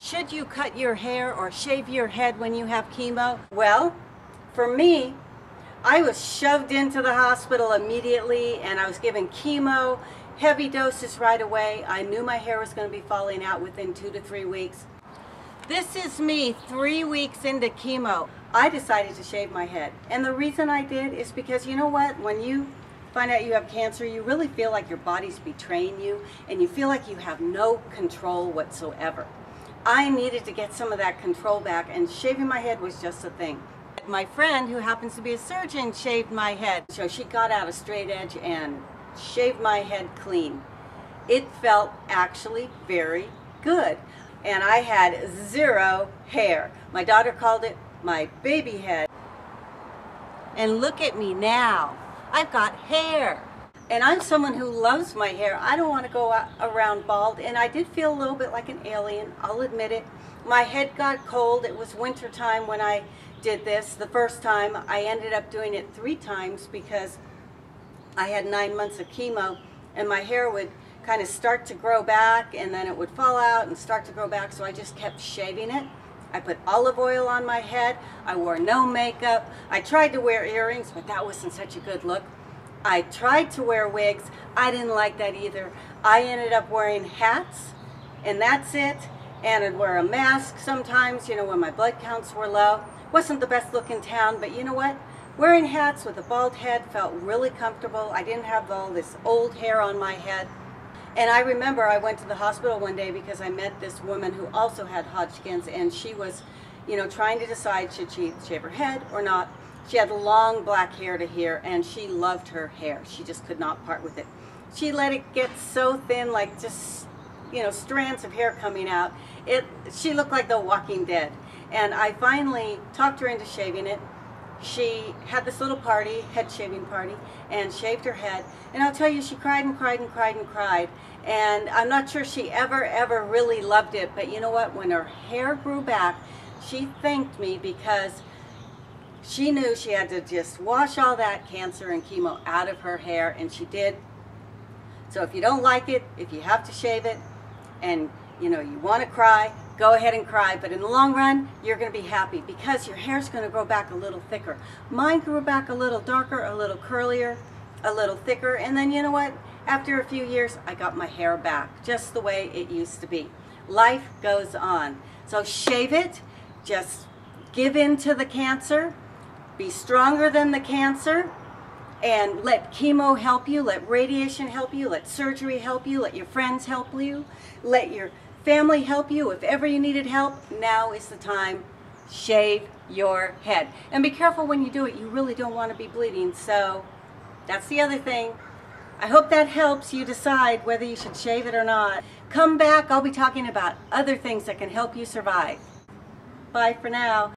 Should you cut your hair or shave your head when you have chemo? Well, for me, I was shoved into the hospital immediately and I was given chemo, heavy doses right away. I knew my hair was going to be falling out within 2 to 3 weeks. This is me 3 weeks into chemo. I decided to shave my head. And the reason I did is because, you know what, when you find out you have cancer, you really feel like your body's betraying you and you feel like you have no control whatsoever. I needed to get some of that control back, and shaving my head was just a thing. My friend, who happens to be a surgeon, shaved my head. So she got out a straight edge and shaved my head clean. It felt actually very good. And I had 0 hair. My daughter called it my baby head. And look at me now. I've got hair. And I'm someone who loves my hair. I don't want to go around bald, and I did feel a little bit like an alien, I'll admit it. My head got cold. It was winter time when I did this. The first time, I ended up doing it 3 times because I had 9 months of chemo, and my hair would kind of start to grow back, and then it would fall out and start to grow back, so I just kept shaving it. I put olive oil on my head. I wore no makeup. I tried to wear earrings, but that wasn't such a good look. I tried to wear wigs. I didn't like that either. I ended up wearing hats, and that's it. And I'd wear a mask sometimes, you know, when my blood counts were low. Wasn't the best look in town, but you know what? Wearing hats with a bald head felt really comfortable. I didn't have all this old hair on my head. And I remember I went to the hospital one day because I met this woman who also had Hodgkin's, and she was, you know, trying to decide should she shave her head or not. She had long black hair to here, and she loved her hair. She just could not part with it. She let it get so thin, like just, you know, strands of hair coming out. She looked like the Walking Dead. And I finally talked her into shaving it. She had this little party, head shaving party, and shaved her head. And I'll tell you, she cried and cried and cried and cried. And I'm not sure she ever really loved it. But you know what? When her hair grew back, she thanked me because she knew she had to just wash all that cancer and chemo out of her hair, and she did. So if you don't like it, if you have to shave it, and you know you want to cry, go ahead and cry. But in the long run, you're going to be happy because your hair's going to grow back a little thicker. Mine grew back a little darker, a little curlier, a little thicker, and then you know what? After a few years, I got my hair back just the way it used to be. Life goes on. So shave it. Just give in to the cancer. Be stronger than the cancer, and let chemo help you, let radiation help you, let surgery help you, let your friends help you, let your family help you. If ever you needed help, now is the time. Shave your head. And be careful when you do it. You really don't want to be bleeding. So that's the other thing. I hope that helps you decide whether you should shave it or not. Come back. I'll be talking about other things that can help you survive. Bye for now.